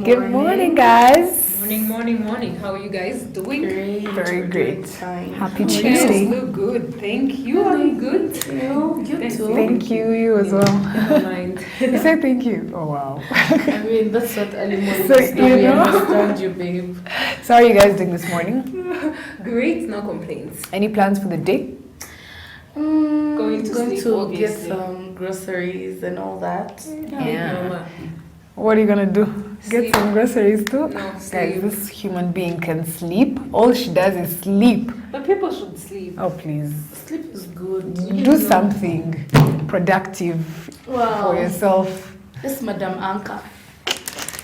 Good morning, guys. Morning. How are you guys doing? Great. Very great. Happy You Tuesday. guys look good. Thank you. I'm good. You too. Thank you. You as well. Never mind. You said thank you. Oh wow. I mean, that's what anyone So, does. you know. I understand you, babe. So how are you guys doing this morning? Great. No complaints. Any plans for the day? Going to sleep, get obviously. some groceries and all that. Yeah. What are you gonna do? Sleep. Get some groceries too? No, Guys, sleep. this human being can sleep. All she does is sleep. But people should sleep. Oh please. Sleep is good. Do something productive for yourself. It's Madame Anka.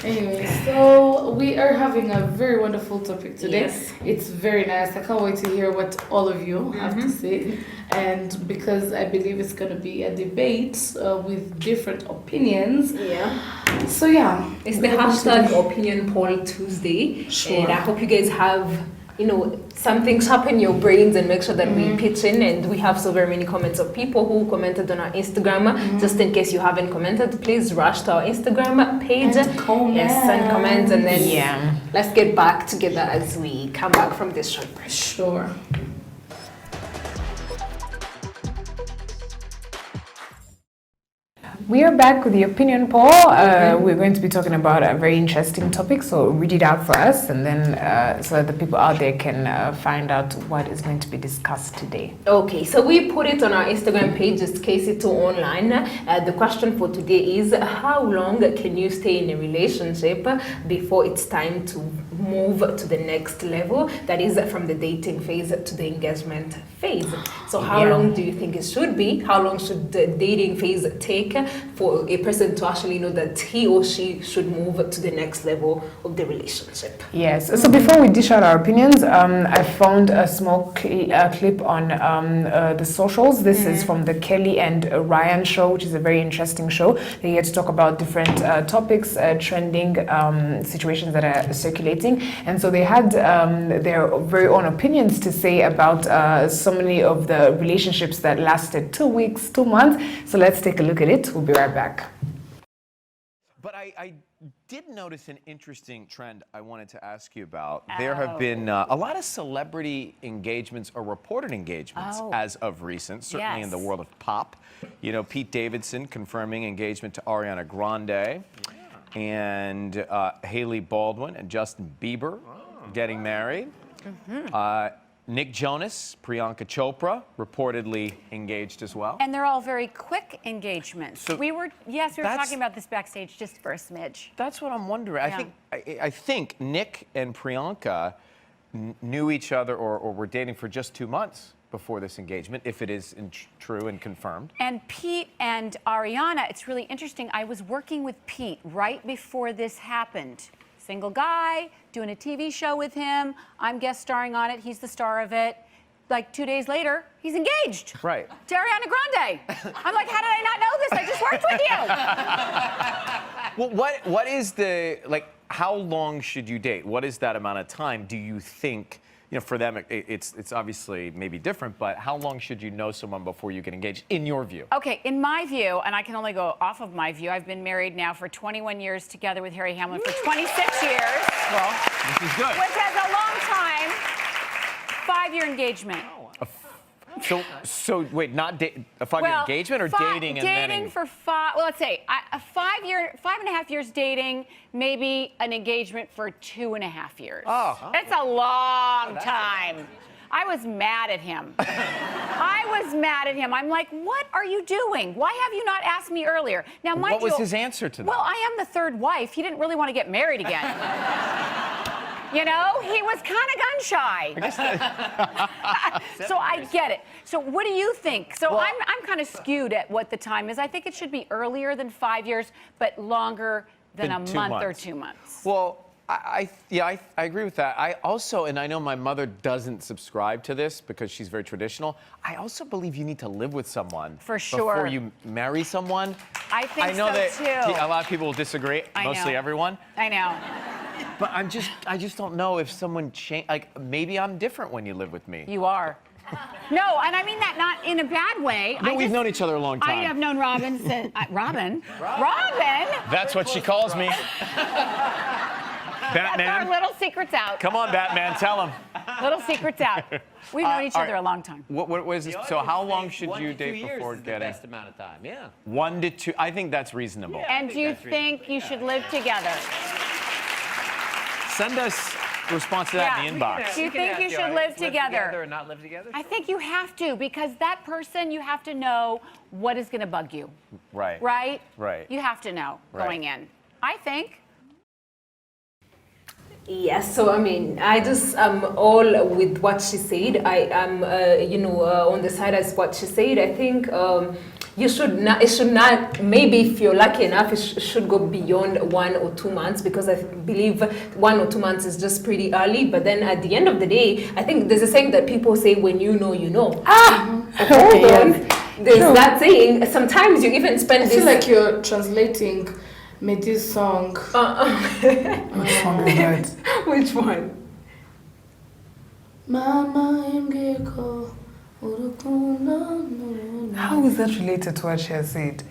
Anyway, so we are having a very wonderful topic today. Yes. It's very nice. I can't wait to hear what all of you have to say. And because I believe it's going to be a debate with different opinions. Yeah. So yeah. It's the hashtag Opinion Poll Tuesday. Sure. And I hope you guys have, something sharp in your brains and make sure that we pitch in. And we have so very many comments of people who commented on our Instagram. Just in case you haven't commented, please rush to our Instagram page. And comment. Yes, send comments and then let's get back together as we come back from this short break. Sure. We are back with the opinion poll. We're going to be talking about a very interesting topic, so read it out for us, and then so that the people out there can find out what is going to be discussed today. Okay, so we put it on our Instagram page, it's KC2 Online. The question for today is, how long can you stay in a relationship before it's time to move to the next level? That is from the dating phase to the engagement phase. So how long do you think it should be? How long should the dating phase take for a person to actually know that he or she should move to the next level of the relationship? Yes. So before we dish out our opinions, I found a small clip on the socials. This is from the Kelly and Ryan show, which is a very interesting show. They get to talk about different topics, trending situations that are circulating. And so they had their very own opinions to say about so many of the relationships that lasted 2 weeks, 2 months. So let's take a look at it. We'll be right back. But I did notice an interesting trend I wanted to ask you about. There have been a lot of celebrity engagements or reported engagements as of recent, certainly in the world of pop. Pete Davidson confirming engagement to Ariana Grande, and Hailey Baldwin and Justin Bieber getting married. Nick Jonas, Priyanka Chopra, reportedly engaged as well. And they're all very quick engagements. So we were talking about this backstage just for a smidge. That's what I'm wondering. Yeah. I think Nick and Priyanka knew each other or were dating for just 2 months before this engagement, if it is true and confirmed. And Pete and Ariana, it's really interesting. I was working with Pete right before this happened. Single guy, doing a TV show with him. I'm guest starring on it. He's the star of it. Like 2 days later, he's engaged. Right. To Ariana Grande. I'm like, how did I not know this? I just worked with you. Well, what is how long should you date? What is that amount of time do you think? For them, it's obviously maybe different, but how long should you know someone before you get engaged, in your view? Okay, in my view, and I can only go off of my view, I've been married now for 21 years together with Harry Hamlin for 26 years. Well, this is good. Which has a long time, 5-year engagement. So wait, not a 5-year engagement or dating and then dating for 5. Well, let's say a 5.5 years dating, maybe an engagement for 2.5 years. That's a long time. I was mad at him. I'm like, what are you doing? Why have you not asked me earlier? Now, mind what was his answer to that? Well, I am the third wife. He didn't really want to get married again. He was kind of gun shy. So I get it. So what do you think? So I'm kind of skewed at what the time is. I think it should be earlier than 5 years, but longer than a month or 2 months. Well, I agree with that. I also, and I know my mother doesn't subscribe to this because she's very traditional, I also believe you need to live with someone. For sure. Before you marry someone. I think I know so, that too. A lot of people will disagree, mostly everyone. I know. But I just don't know if someone maybe I'm different when you live with me. You are. No, and I mean that not in a bad way. No, we've known each other a long time. I have known Robin since Robin. Robin? That's what she calls me. That's our little secrets out. Come on, Batman, tell him. Little secrets out. We've known each other a long time. What was this? So how long should you date before the getting? best amount of time, yeah. 1 to 2. I think that's reasonable. Yeah. And do you think you should live together? Send us a response to that in the inbox. Do you think you should live together? or not live together? I think you have to, because that person, you have to know what is going to bug you. Right. Right? Right. You have to know going in. I think. Yes, so I mean, I just all with what she said. I am, on the side as what she said. I think you should not. It should not. Maybe if you're lucky enough, it should go beyond 1 or 2 months, because I believe 1 or 2 months is just pretty early. But then at the end of the day, I think there's a saying that people say, "When you know, you know." Hold on. There's that saying. Sometimes you even spend. I feel like you're translating Medi's song. Which song is that? Which one? Mama Mgeko. How is that related to what she has said?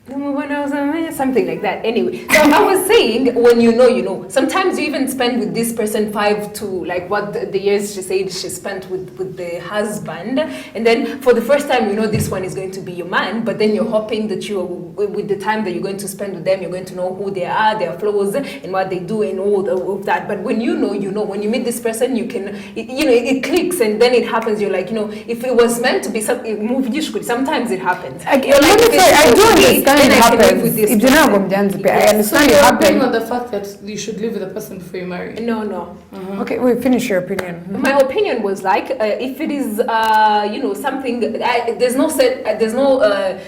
Something like that. Anyway, so I was saying, when you know, you know. Sometimes you even spend with this person 5 to like what the years she said she spent with the husband, and then for the first time you know this one is going to be your man, but then you're hoping that you, with the time that you're going to spend with them, you're going to know who they are, their flaws, and what they do, and all of that. But when you know, you know. When you meet this person, you can, it clicks, and then it happens. You're like, if it was meant to be something, sometimes it happens. I do understand it happens. I understand So it you're happens. agreeing on the fact that you should live with a person before you marry? No. Okay, wait, finish your opinion. My opinion was like, if it is, something, there's no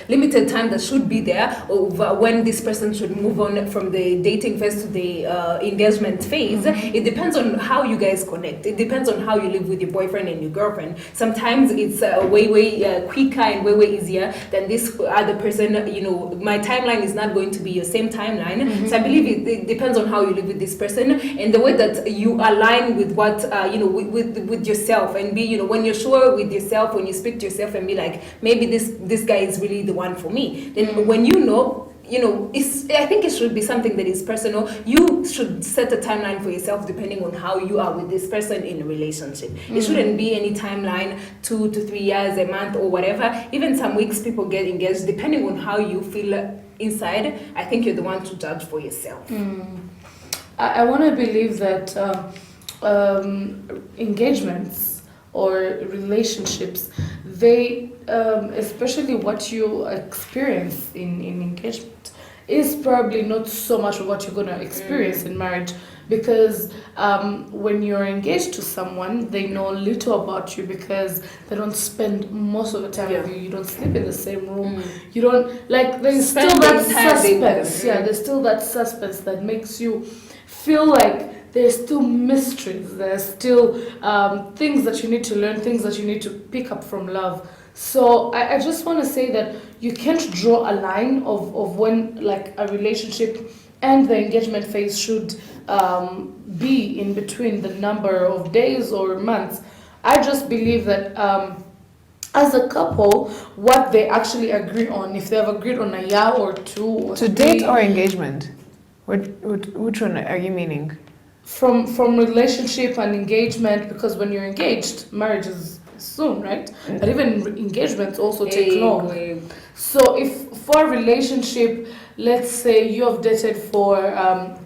limited time that should be there of when this person should move on from the dating phase to the engagement phase. It depends on how you guys connect. It depends on how you live with your boyfriend and your girlfriend. Sometimes it's way quicker and way easier than this other person. My timeline is not going to be your same timeline. So I believe it depends on how you live with this person and the way that you align with what with yourself, and be when you're sure with yourself, when you speak to yourself and be like, maybe this guy is really the one for me. Then when I think it should be something that is personal. You should set a timeline for yourself depending on how you are with this person in a relationship. It shouldn't be any timeline, 2 to 3 years, a month, or whatever. Even some weeks people get engaged depending on how you feel inside. I think you're the one to judge for yourself. I want to believe that engagements or relationships, they, especially what you experience in engagement, is probably not so much of what you're going to experience in marriage, because when you're engaged to someone, they know little about you because they don't spend most of the time with you. You don't sleep in the same room. You don't, there's still that suspense. Yeah, there's still that suspense that makes you feel like there's still mysteries. There's still things that you need to learn, things that you need to pick up from love. So I just want to say that you can't draw a line of when a relationship and the engagement phase should be in between the number of days or months. I just believe that as a couple, what they actually agree on, if they have agreed on a year or 2 or To 3, date or engagement? Which one are you meaning? From relationship and engagement, because when you're engaged, marriage is soon, right? But even engagements also take long. So if for a relationship, let's say you have dated for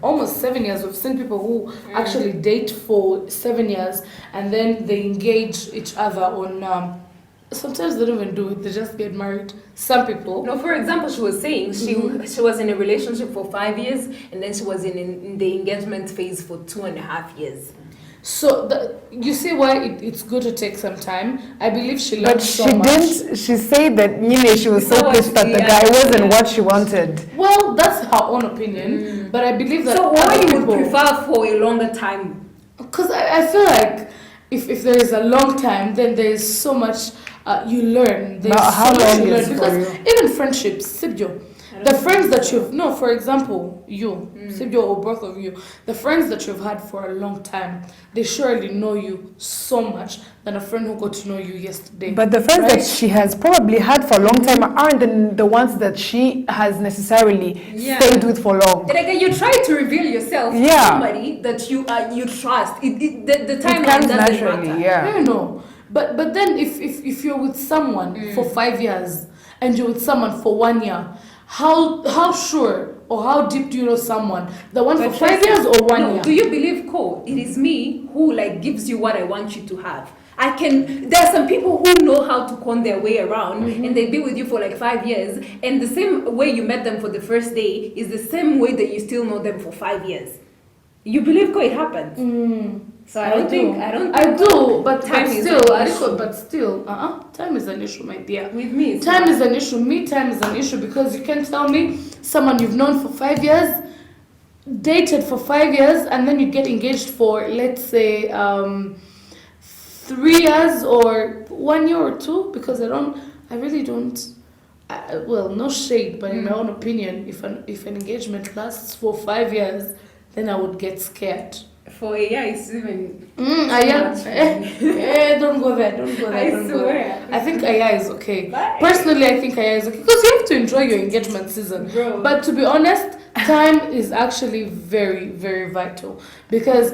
almost 7 years. We've seen people who actually date for 7 years and then they engage each other on. Sometimes they don't even do it; they just get married. Some people. No, for example, she was saying she was in a relationship for 5 years and then she was in the engagement phase for 2.5 years. So you see why it's good to take some time. I believe she learned so much. But she said that she was so pissed that the guy wasn't what she wanted. Well, that's her own opinion, but I believe that. So why you would prefer for a longer time? Because I feel like if there is a long time, then there is so much you learn. There's But how so much long you is learn, for because you? even friendships, Sibjo, The friends that you've no, for example, you, Sibyo or both of you, the friends that you've had for a long time, they surely know you so much than a friend who got to know you yesterday. But the friends that she has probably had for a long time aren't the ones that she has necessarily stayed with for long. And again, you try to reveal yourself to somebody that you trust. The timeline comes doesn't naturally, matter. No. But then if you're with someone for 5 years and you're with someone for 1 year, how sure or how deep do you know someone? The one for 5 years or 1 year? Do you believe, Cole? It is me who gives you what I want you to have. There are some people who know how to con their way around, and they be with you for 5 years, and the same way you met them for the first day is the same way that you still know them for 5 years. You believe, Cole, it happens. So I don't think but time is an issue, my dear. With me, time is an issue. Time is an issue because you can tell me someone you've known for 5 years, dated for 5 years, and then you get engaged for, let's say, 3 years or 1 year or two, because no shade, but in my own opinion, if an engagement lasts for 5 years, then I would get scared. For a year, it's even. Don't go there. I swear. I think a year is okay. Bye. Personally, I think a year is okay because you have to enjoy your engagement season. Bro. But to be honest, time is actually very, very vital because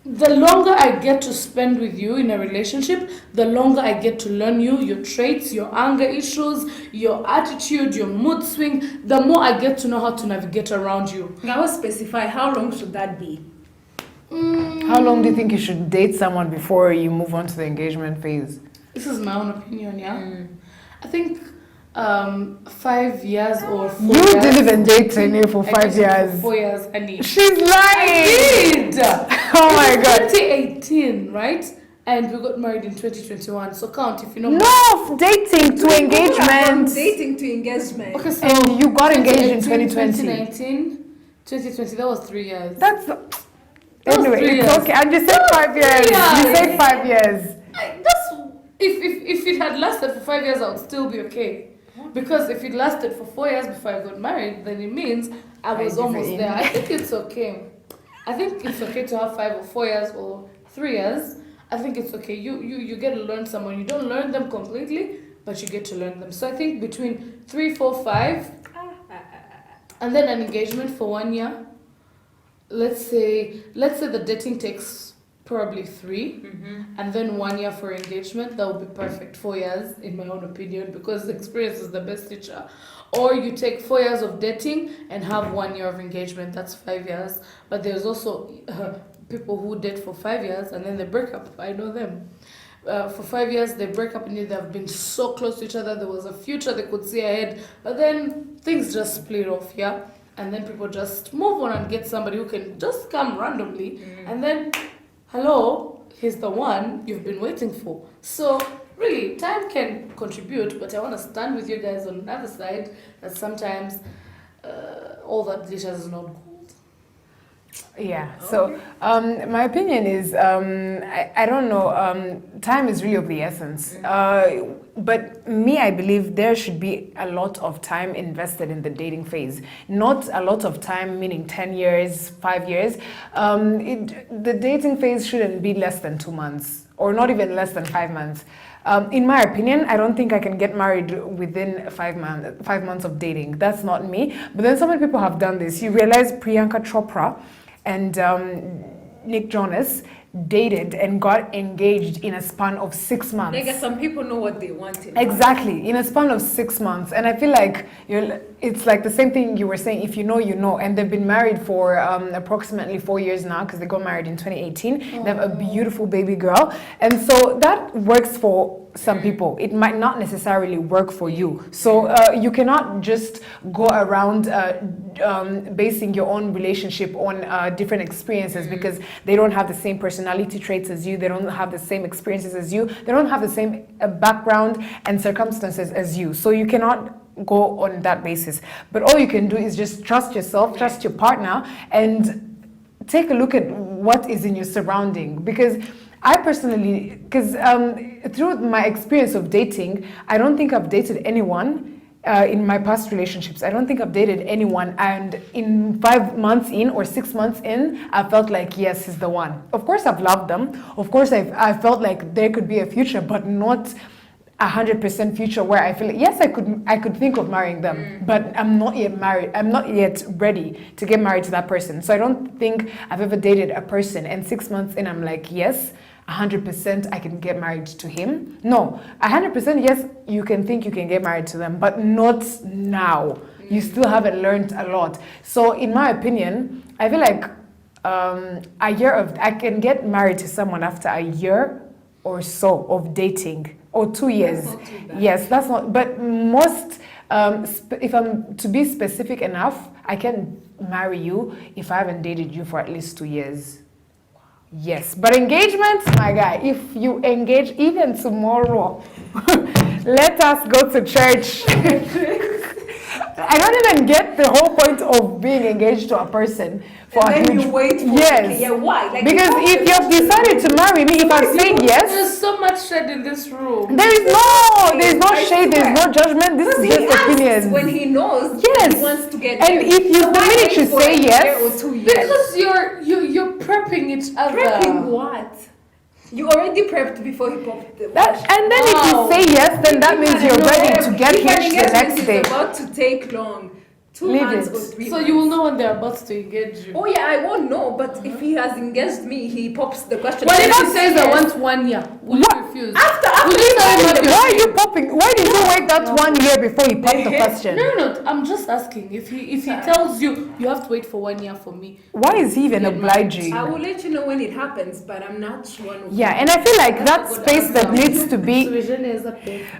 the longer I get to spend with you in a relationship, the longer I get to learn you, your traits, your anger issues, your attitude, your mood swing, the more I get to know how to navigate around you. I will specify how long should that be? How long do you think you should date someone before you move on to the engagement phase? This is my own opinion, yeah. I think 5 years or 4 You years. didn't even date Tene for 5 years. For 4 years, honey. She's lying. I did. Oh my God. 2018, right? And we got married in 2021. So count if you know. No, dating to engagement. Dating to engagement. Okay, so And you got engaged in 2020. 2020, that was 3 years. That's That was anyway. 3 It's years. okay. And you said 5 years. You said 5 years. That's if it had lasted for 5 years, I would still be okay. Because if it lasted for 4 years before I got married, then it means I was almost there. I think it's okay. I think it's okay to have 5 or 4 years or 3 years. I think it's okay. You get to learn someone. You don't learn them completely, but you get to learn them. So I think between 3, 4, 5, and then an engagement for 1 year. Let's say the dating takes probably 3, and then 1 year for engagement. That would be perfect. 4 years, in my own opinion, because experience is the best teacher. Or you take 4 years of dating and have 1 year of engagement. That's 5 years. But there's also people who date for 5 years and then they break up. I know them. For 5 years, they break up and they've been so close to each other. There was a future they could see ahead, but then things just split off. Yeah. And then people just move on and get somebody who can just come randomly. And then, hello, he's the one you've been waiting for. So, really, time can contribute, but I want to stand with you guys on the other side that sometimes all that glitters is not gold. Yeah. So my opinion is I don't know. Time is really of the essence. But me, I believe there should be a lot of time invested in the dating phase. Not a lot of time, meaning 10 years, 5 years. The dating phase shouldn't be less than 2 months, or not even less than 5 months. In my opinion, I don't think I can get married within 5 months of dating. That's not me. But then so many people have done this. You realize Priyanka Chopra and Nick Jonas dated and got engaged in a span of 6 months. I guess some people know what they want in Exactly, in a span of 6 months. And I feel like it's like the same thing you were saying, if you know, you know. And they've been married for approximately 4 years now, because they got married in 2018. They have a beautiful baby girl. And so that works for some people. It might not necessarily work for you. So you cannot just go around basing your own relationship on different experiences, because they don't have the same personality traits as you, they don't have the same experiences as you, they don't have the same background and circumstances as you. So you cannot go on that basis. But all you can do is just trust yourself, trust your partner, and take a look at what is in your surrounding. Because I personally, through my experience of dating, I don't think I've dated anyone in my past relationships, I don't think I've dated anyone, and in 5 months in or 6 months in, I felt like, yes, he's the one. Of course, I've loved them. Of course, I felt like there could be a future, but not 100% future where I feel like, yes, I could think of marrying them, but I'm not yet married. I'm not yet ready to get married to that person. So I don't think I've ever dated a person, and 6 months in, I'm like, yes, 100% I can get married to him. No, 100% yes, you can think you can get married to them, but not now. You still haven't learned a lot. So in my opinion, I feel like I can get married to someone after a year or so of dating, or 2 years. That's not too bad. Yes, that's not, but most, if I'm to be specific enough, I can marry you if I haven't dated you for at least 2 years. Yes, but engagement, my guy, if you engage even tomorrow, let us go to church. I don't even get the whole point of being engaged to a person for And a then huge... you wait for Yes. yeah, why? Like, Because if you've decided to marry me, if I'm saying yes, There's so much shade in this room. there's no I shade, there's no judgment. This is he just asks opinions. when he knows Yes. he wants to get And married. if you- So the why minute wait you for say a year yes- or 2 years? Because you're prepping each other. Prepping what? You already prepped before he popped the That, and then Wow. if you say yes, then that means you're ready to get If an hitched the engagement next is day. about to take long, 2 Leave months it. or 3 So months. you will know when they're about to engage you. Oh yeah, I won't know, but if he has engaged me, he pops the question. What if Then he says yes. I want 1 year? Will What? you refuse? After Will you tell him what Why are you popping? Why did you wait that 1 year before you popped the question? No, I'm just asking. If he tells you you have to wait for 1 year for me. Why is he even obliging? I will let you know when it happens, but I'm not one of Yeah, them. and I feel like that That's a good space that answer. needs to be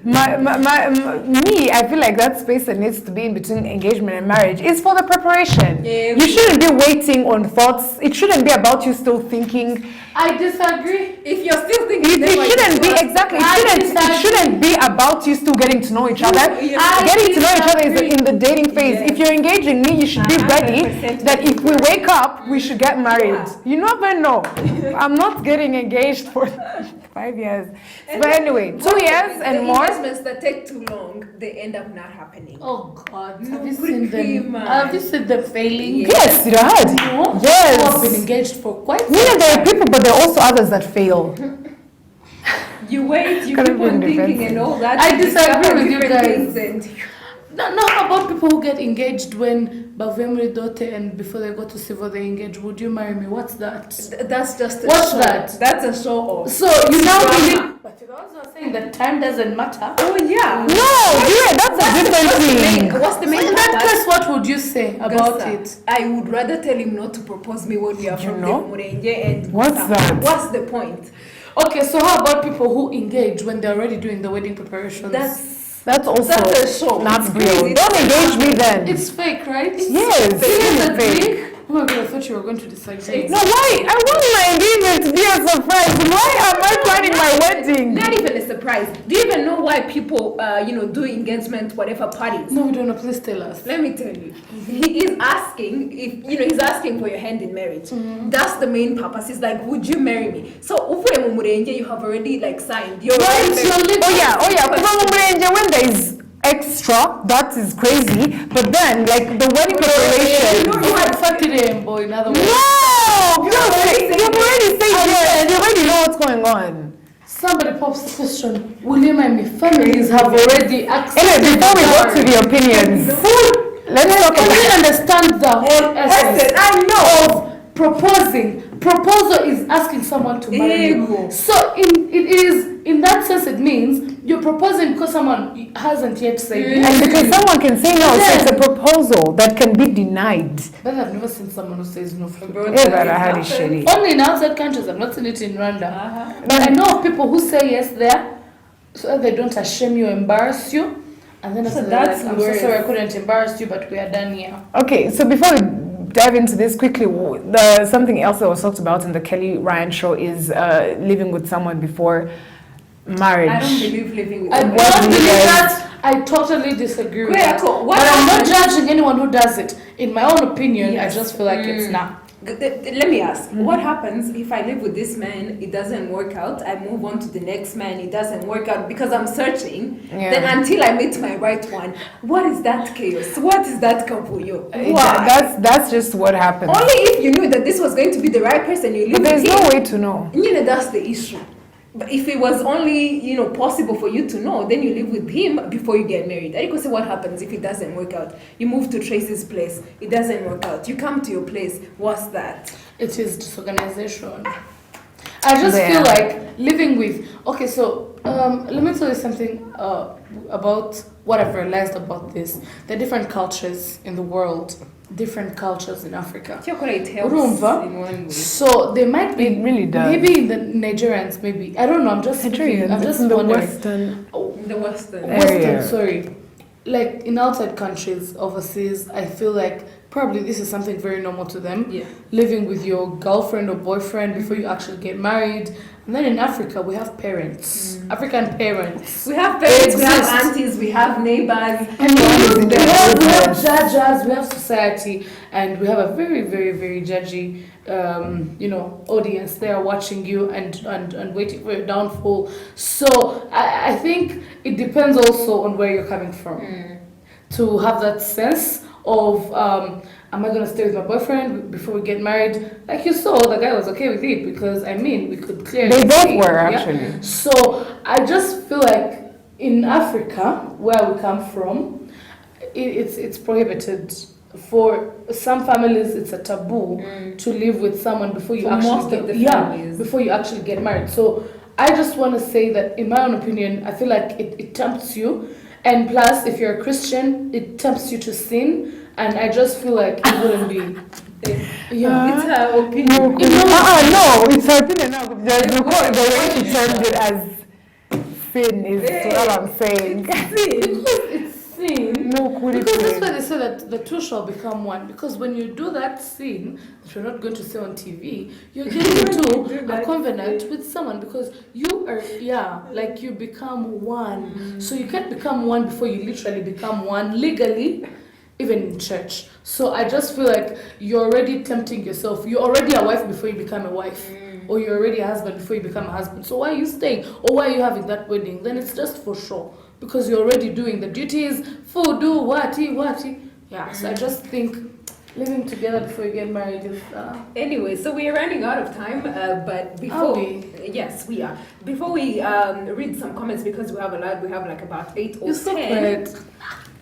me, I feel like that space that needs to be in between engagement and marriage is for the preparation. Yeah. You shouldn't be waiting on thoughts. It shouldn't be about you still thinking. I disagree. If you're still thinking, It shouldn't be exactly. It shouldn't be about you still getting to know each other. I Getting to know each other is disagree. in the dating phase. Yes. If you're engaging me, you should be ready 100% that if we wake up, we should get married. Yeah. You never know. I'm not getting engaged for 5 years. But anyway, 2 years the and more. investments that take too long, they end up not happening. Oh God, have you Pretty seen them? much. Have you seen them failing? Yes, you heard. No. Yes. Who have been engaged for quite some Meaning there are time. people, but there are also others that fail. You wait, you Kind keep of on being thinking defensive. and all that. I you discover disagree with you different guys. things and No, how about people who get engaged when Bavemri Dote and before they go to civil they engage? Would you marry me? What's that? that's just a What's show. that? That's a show off. So you now Drama. believe, but you're also saying that time doesn't matter. Oh yeah. No, yeah, that's a different thing. What's the So main in that purpose? case, what would you say about Gasa, it? I would rather tell him not to propose me when we are You from know? the Murenge and What's that? What's the point? Okay, so how about people who engage when they're already doing the wedding preparations? That's also That's a show. not It's real. crazy. Don't engage me then. It's fake, right? Yes, You it guys is agree? fake. Oh my God, I thought you were going to disagree. No, why? I want my engagement to be a surprise. Why am I planning my wedding? Not even a surprise. Do you even know why people, do engagement, whatever parties? No, we don't know. Please tell us. Let me tell you, he is asking if he's asking for your hand in marriage. That's the main purpose. He's like, would you marry me? So uvuye mu murenge, you have already signed. You're Right, already you're married. living. Oh yeah. Kuva mu murenge, when there is extra, that is crazy. But then, like the wedding preparation. You had fucking boy, in other words. No, you've already said yes. You already know what's going on. Somebody pops the question, will you marry me? Families have already accepted. Anyway, before we go to the opinions, let's talk Can we about. understand the whole essence I know. of proposing? Proposal is asking someone to marry Ego. you. So in that sense, it means you're proposing because someone hasn't yet said yes. And because someone can say no, so it's a proposal that can be denied. But I've never seen someone who says no for Bro, Yeah, that but I it had it happens. shitty. Only in outside countries, I've not seen it in Rwanda. But I know of people who say yes there, so they don't ashame you, embarrass you. And then after that, that's I'm so worse. sorry I couldn't embarrass you, but we are done here. Okay, so before we dive into this quickly, something else that was talked about in the Kelly Ryan show is living with someone before marriage. I don't believe living with I someone. What don't do you believe guys- that. I totally disagree with Wait, that. what But I'm not happened? judging anyone who does it. In my own opinion, Yes. I just feel like it's not. Let me ask, what happens if I live with this man, it doesn't work out, I move on to the next man, it doesn't work out because I'm searching, then until I meet my right one, what is that chaos? What is that kavuyo? Why? That's just what happens. Only if you knew that this was going to be the right person, you live But there's with no him. way to know. You know, that's the issue. But if it was only, possible for you to know, then you live with him before you get married. I say what happens if it doesn't work out. You move to Tracy's place, it doesn't work out. You come to your place, what's that? It is disorganization. I just feel like living with. Okay, so let me tell you something about what I've realized about this. There are different cultures in the world, different cultures in Africa. It helps in one way. So they might be. It really does. Maybe the Nigerians, maybe I don't know. I'm just thinking, I'm just in the wondering. Western. The Western. area. Sorry. Like in outside countries, overseas, I feel like probably this is something very normal to them. Yeah. Living with your girlfriend or boyfriend before you actually get married. And then in Africa, we have parents. African parents. We have parents, we have exist. aunties, we have neighbors. And we have judges, we have society, and we have a very, very, very judgy, audience there watching you and waiting for your downfall. So I think it depends also on where you're coming from to have that sense of am I going to stay with my boyfriend before we get married? Like you saw, the guy was okay with it because, we could clearly They both see, were, actually. So I just feel like in Africa, where we come from, it's prohibited. For some families, it's a taboo to live with someone before you before you actually get married. So I just want to say that, in my own opinion, I feel like it tempts you. And plus, if you're a Christian, it tempts you to sin. And I just feel like it wouldn't be. It's her opinion. No, it's her opinion. No, the way she termed it as sin is what I'm saying. It's sin. No, Because that's why they say that the two shall become one. Because when you do that sin that you're not going to say on TV, you're getting into a covenant with someone because you are, you become one. So you can't become one before you literally become one legally, even in church. So I just feel like you're already tempting yourself. You're already a wife before you become a wife. Or you're already a husband before you become a husband. So why are you staying? Or why are you having that wedding? Then it's just for sure. Because you're already doing the duties, food, do, wati. Yeah, so I just think living together before you get married is... Anyway, so we are running out of time, but before... Yes, we are. Before we read some comments, because we have like about 8 or 10...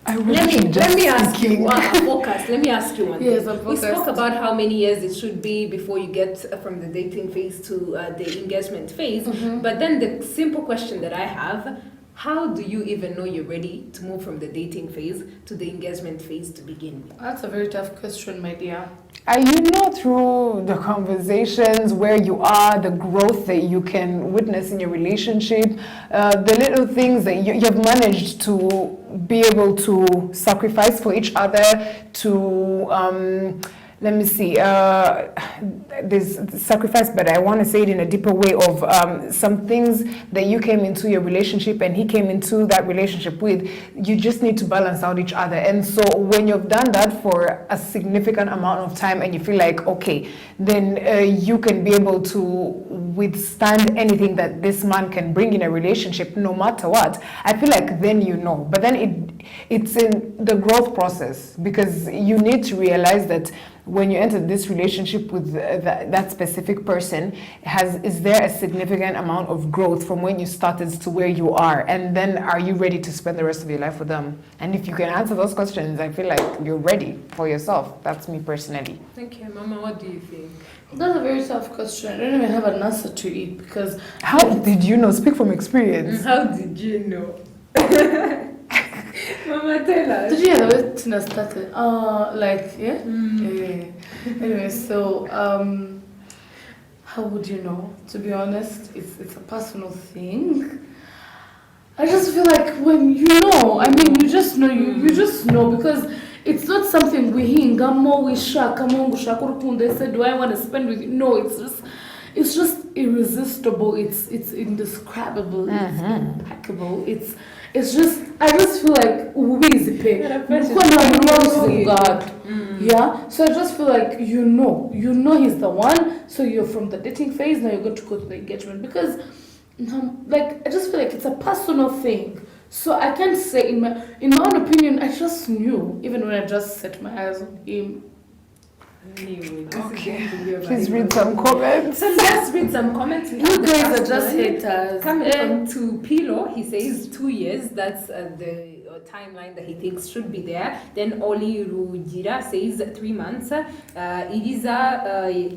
Let me ask you one thing. Yes, I'm we focused. spoke about how many years it should be before you get from the dating phase to the engagement phase. But then the simple question that I have, how do you even know you're ready to move from the dating phase to the engagement phase to begin with? That's a very tough question, my dear. Through the conversations, where you are, the growth that you can witness in your relationship, the little things that you've managed to be able to sacrifice for each other, to there's sacrifice, but I want to say it in a deeper way of some things that you came into your relationship and he came into that relationship with. You just need to balance out each other. And so when you've done that for a significant amount of time and you feel like, okay, then you can be able to withstand anything that this man can bring in a relationship, no matter what. I feel like then you know. But then it's in the growth process, because you need to realize that when you enter this relationship with that specific person, is there a significant amount of growth from when you started to where you are? And then are you ready to spend the rest of your life with them? And if you can answer those questions, I feel like you're ready for yourself. That's me personally. Thank you, Mama. What do you think? That's a very tough question. I don't even have an answer to it because... How did you know? Speak from experience. How did you know? Mama, tell us. Did you hear the way Tina started? Yeah. Anyway, so how would you know? To be honest, it's a personal thing. I just feel like when you know, you just know, you just know, because it's not something we hingamo, we shaka, they say, do I want to spend with you? No, it's just irresistible. It's indescribable. It's impeccable. It's just, I just feel like ubizi pe. God. Yeah. So I just feel like you know he's the one. So you're from the dating phase, now you're going to go to the engagement because, like, I just feel like it's a personal thing. So I can't say in my own opinion. I just knew even when I just set my eyes on him. Okay. Please read some comments. So let's read some comments. You guys are just haters. Coming from to Pilo, he says 2 years. That's the timeline that he thinks should be there. Then Oli Rugira says 3 months. Iriza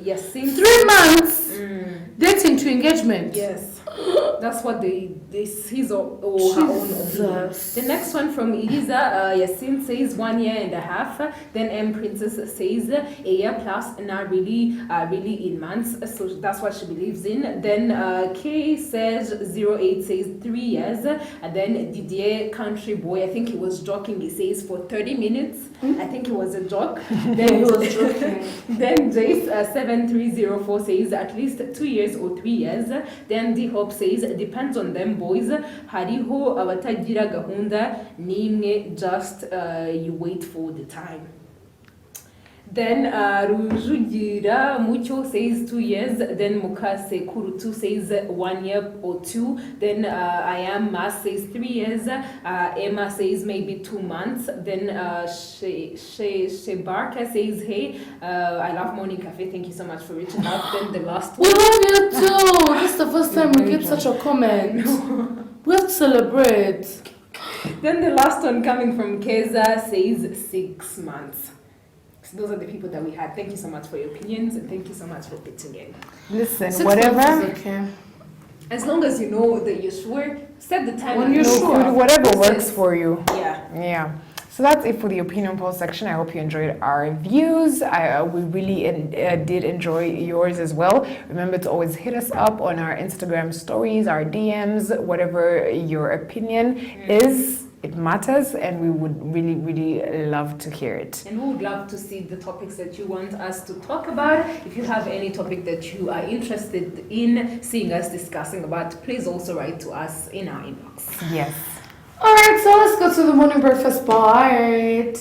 Yasin. 3 months. Dating to engagement. Yes. That's what his or her own opinion. The next one from Iriza Yasin says 1 year and a half. Then M Princess says a year plus, not really in months. So that's what she believes in. Then K says 08 says 3 years. And then Didier Country Boy, I think he was joking. He says for 30 minutes. I think it was a joke. Then he was joking. Then Jace 7304 says at least 2 years or 3 years. Then D Hope says depends on them boys. Hariho abatagira gahunda nimwe, just you wait for the time. Then Rujugira Mucho says 2 years. Then Mukase Kurutu says 1 year or 2. Then I am Mas says 3 years. Emma says maybe 2 months. Then Shebarka says, hey, I love Morning Cafe. Thank you so much for reaching out. Then the last We one. love you too. This is the first time we get such a comment. We have to celebrate. Then the last one coming from Keza says 6 months. So those are the people that we had. Thank you so much for your opinions and thank you so much for pitching in. Listen, 6 whatever. months is okay. As long as you know that you're sure, set the time. When and you're know sure. Whatever process. works for you. Yeah. Yeah. So that's it for the opinion poll section. I hope you enjoyed our views. We really did enjoy yours as well. Remember to always hit us up on our Instagram stories, our DMs, whatever your opinion is. It matters, and we would really, really love to hear it. And we would love to see the topics that you want us to talk about. If you have any topic that you are interested in seeing us discussing about, please also write to us in our inbox. Yes. Alright, so let's go to the morning breakfast part.